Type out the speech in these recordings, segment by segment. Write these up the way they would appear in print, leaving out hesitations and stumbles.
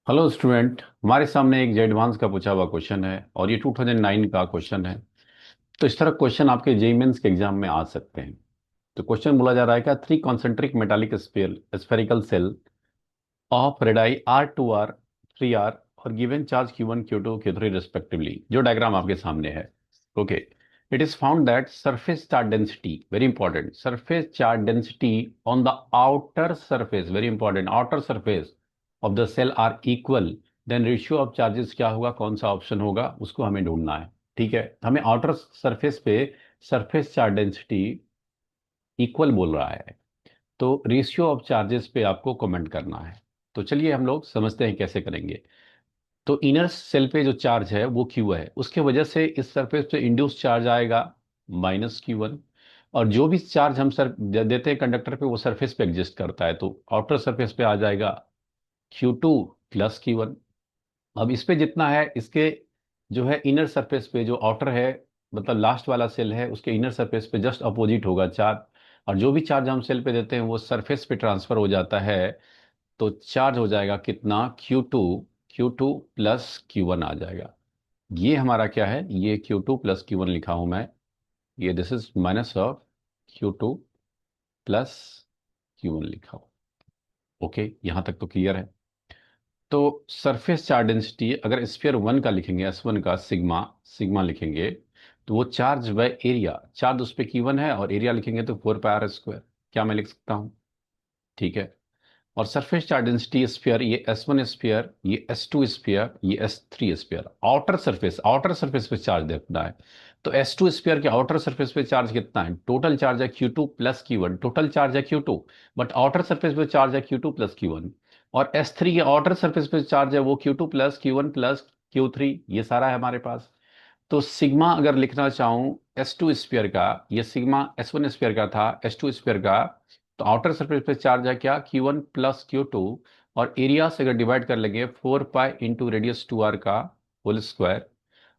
Hello student, हमारे सामने एक एडवांस का पूछा हुआ क्वेश्चन है और ये 2009 का क्वेश्चन है। तो इस तरह क्वेश्चन आपके जेईई मेंस के एग्जाम में आ सकते हैं। तो क्वेश्चन बोला जा रहा है क्या, three concentric metallic spherical shell of radii R2R 3R और given charge Q1 Q2 Q3 respectively, जो डायग्राम आपके सामने है। Okay, it is found that surface charge density, very important, surface charge density on the outer surface, very important, outer surface of the shell are equal, then ratio of charges क्या होगा, कौन सा option होगा, उसको हमें ढूंढना है। ठीक है, हमें आउटर सरफेस पे सरफेस चार्ज डेंसिटी इक्वल बोल रहा है, तो रेशियो ऑफ चार्जेस पे आपको कमेंट करना है। तो चलिए हम लोग समझते हैं कैसे करेंगे। तो इनर सेल पे जो चार्ज है वो क्यू है, उसके वजह से इस सरफेस पे इंड्यूस चार्ज आएगा -Q1। और जो भी चार्ज हम सर देते हैं कंडक्टर पे, वो सरफेस पे एग्जिस्ट करता है, तो आउटर सरफेस पे आ जाएगा Q2 प्लस Q1। अब इस पे जितना है, इसके जो है इनर सरफेस पे जो आउटर है, मतलब लास्ट वाला सेल है, उसके इनर सरफेस पे जस्ट अपोजिट होगा चार्ज। और जो भी चार्ज हम सेल पे देते हैं वो सरफेस पे ट्रांसफर हो जाता है। तो चार्ज हो जाएगा कितना, Q2 प्लस Q1 आ जाएगा। ये हमारा क्या है, ये Q2 प्लस Q1 लिखा हूं मैं, ये this is minus of Q2 plus Q1 लिखा हूं। ओके, यहां तक तो क्लियर है। तो सरफेस चार्ज डेंसिटी अगर स्फीयर वन का लिखेंगे, S1 का सिग्मा सिग्मा लिखेंगे, तो वो चार्ज बाय एरिया, चार्ज उस पर Q1 है और एरिया लिखेंगे तो 4πr²। क्या मैं लिख सकता हूँ? ठीक है। और सरफेस चार्ज डेंसिटी स्फीयर, ये S1 स्फीयर, ये S2 स्फीयर, ये S3 स्फीयर, आउटर सरफेस पे चार्ज देखना है। तो S2 स्फीयर के आउटर सरफेस पे चार्ज कितना है, टोटल चार्ज है Q2 plus Q1, total charge है Q2, बट आउटर सरफेस पे चार्ज है Q2 प्लस Q1। और S3 के आउटर सरफेस पे चार्ज है वो Q2 plus Q1 plus Q3, ये सारा है हमारे पास। तो सिग्मा अगर लिखना चाहूं S2 स्फीयर का, ये सिग्मा S1 स्फीयर का था, S2 स्फीयर का, तो आउटर सरफेस पे चार्ज है क्या, Q1 प्लस Q2। और एरिया से अगर डिवाइड कर लेंगे 4π इंटू रेडियस 2R का होल स्क्वायर।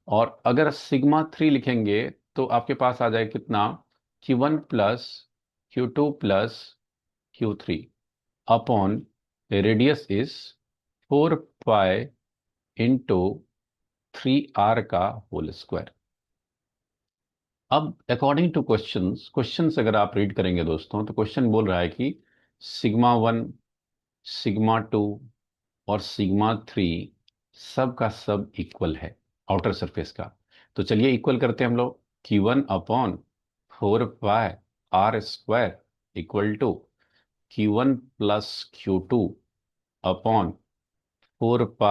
और अगर सिग्मा 3 लिखेंगे तो आपके पास आ जाएगा कितना, Q1 plus Q2 plus Q3 upon radius is 4π into 3R का होल स्क्वायर। अब अकॉर्डिंग टू क्वेश्चंस, क्वेश्चंस अगर आप रीड करेंगे दोस्तों, तो क्वेश्चन बोल रहा है कि सिग्मा 1, सिग्मा 2 और सिग्मा 3 सब का सब इक्वल है आउटर सरफेस का। तो चलिए इक्वल करते हैं हम लोग। Q1 अपॉन 4πr² equal to Q1 plus Q2 upon 4π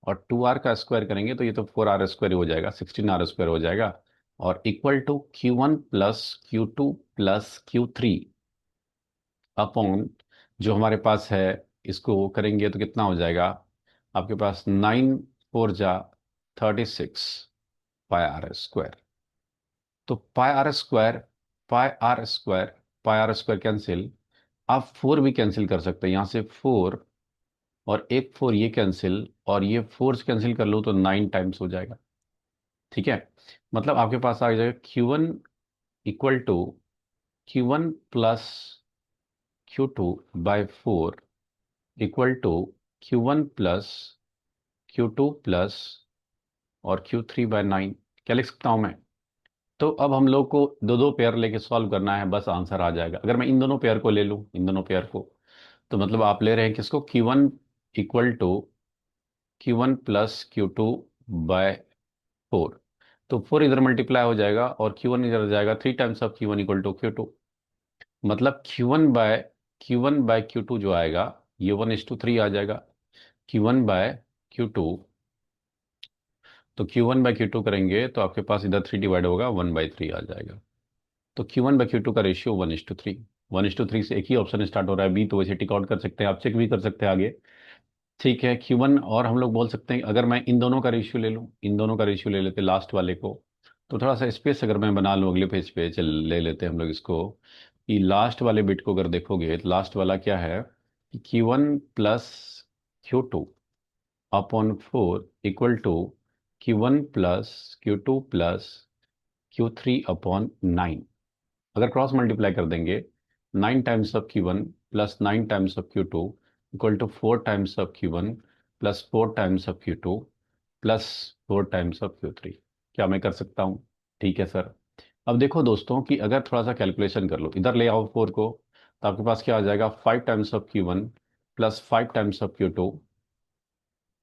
और 2R का स्क्वायर करेंगे तो ये तो 4R² हो जाएगा, 16R² हो जाएगा। और equal to Q1 plus Q2 plus Q3 upon जो हमारे पास है, इसको करेंगे तो कितना हो जाएगा आपके पास, 9×4 = 36 πr²। तो πr², πr², πr² कैंसिल। आप 4 भी कैंसिल कर सकते हैं, यहाँ से 4 और एक 4 ये कैंसिल, और ये 4 से कैंसिल कर लो तो 9 टाइम्स हो जाएगा। ठीक है, मतलब आपके पास आ जाएगा Q1 equal to Q1 plus Q2/4 equal to Q1 plus Q2 plus और Q3/9। क्या लिख सकता हूं मैं? तो अब हम लोग को दो दो पेयर लेके सॉल्व करना है, बस आंसर आ जाएगा। अगर मैं इन दोनों पेयर को ले लूं, इन दोनों पेयर को, तो मतलब आप ले रहे हैं किसको, Q1 equal to Q1 plus Q2/4। तो 4 इधर मल्टीप्लाई हो जाएगा और Q1 इधर आ जाएगा, 3 times of Q1 equal to Q2। मतलब Q1/Q2 जो आएगा, ये 1:3 आ जाएगा। Q1/Q2, तो Q1/Q2 करेंगे तो आपके पास इधर 3 डिवाइड होगा, 1/3 आ जाएगा। तो Q1/Q2 का रेशियो 1:3। 1:3 से एक ही ऑप्शन स्टार्ट हो रहा है, बी तो वैसे टिक आउट कर सकते हैं, आप चेक भी कर सकते हैं आगे। ठीक है, Q1, और हम लोग बोल सकते हैं अगर मैं इन दोनों का रेशियो ले लूं, इन दोनों का रेशियो ले लेते लास्ट वाले को, तो थोड़ा सा स्पेस अगर मैं बना लूं अगले पेज पे, चल ले लेते हैं हम लोग इसको। कि लास्ट वाले बिट को अगर देखोगे तो लास्ट वाला क्या है, कि Q1 plus Q2/4 equal to Q1 plus Q2 plus Q3/9। अगर क्रॉस मल्टीप्लाई कर देंगे, 9 times of Q1 plus 9 times of Q2, equal to 4 times of Q1 plus 4 times of Q2 plus 4 times of Q3। क्या मैं कर सकता हूँ? ठीक है सर। अब देखो दोस्तों कि अगर थोड़ा सा कैलकुलेशन कर लो, इधर ले आओ 4 को, तो आपके पास क्या आ जाएगा? 5 times of Q1 plus 5 times of Q2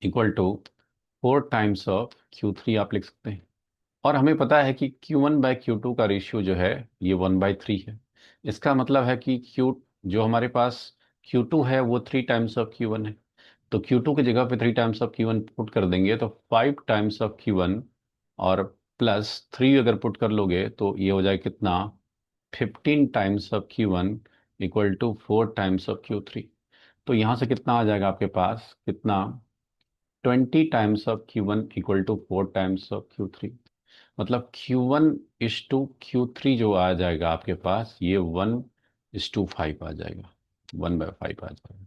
equal to 4 times of Q3 आप लिख सकते हैं। और हमें पता है कि Q1/Q2 का रेशियो जो है ये 1/3 है। इसका मतलब है कि Q जो हमारे पास Q2 है वो 3 टाइम्स ऑफ Q1 है। तो Q2 की जगह पे 3 टाइम्स ऑफ Q1 पुट कर देंगे तो 5 टाइम्स ऑफ Q1 और प्लस 3 अगर पुट कर लोगे तो ये हो जाए कितना? 15 times of Q1 equal to 4 times of Q3। तो यहाँ से कितना आ जाएगा आपके पास? कितना? 20 times of Q1 equal to 4 times of Q3। मतलब Q1:Q3 जो आ जाएगा आपके पास, ये 1:5 आ जाएगा, 1/5 आ जाएगा।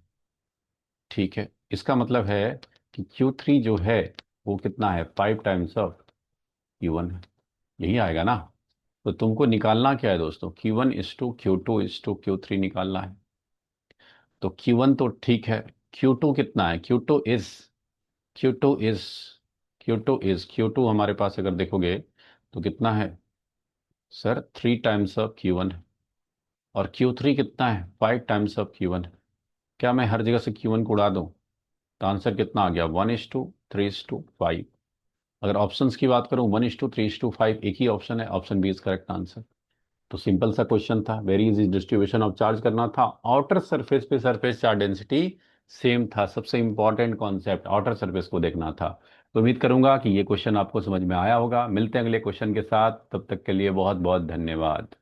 ठीक है, इसका मतलब है कि Q3 जो है वो कितना है? 5 टाइम्स ऑफ Q1 है। यही आएगा ना? तो तुमको निकालना क्या है दोस्तों? Q1:Q2:Q3 निकालना है। तो Q1 तो ठीक है, Q2 कितना है? Q2 इज Q2 हमारे पास अगर देखोगे तो कितना है सर? 3 टाइम्स ऑफ Q1 है। और Q3 कितना है? 5 टाइम्स ऑफ Q1 है। क्या मैं हर जगह से Q1 को उड़ा दूं? तो आंसर कितना आ गया? 1:3:5। अगर ऑप्शंस की बात करूं, 1:3:5 एक ही ऑप्शन है, option B is correct answer. तो सिंपल सा क्वेश्चन था, very easy distribution of charge करना था। आउटर सरफेस पे सरफेस चार्ज डेंसिटी सेम था, सबसे इंपॉर्टेंट कॉन्सेप्ट आउटर सरफेस को देखना था। तो उम्मीद करूंगा कि ये क्वेश्चन आपको समझ में आया होगा। मिलते हैं अगले क्वेश्चन के साथ, तब तक के लिए बहुत बहुत धन्यवाद।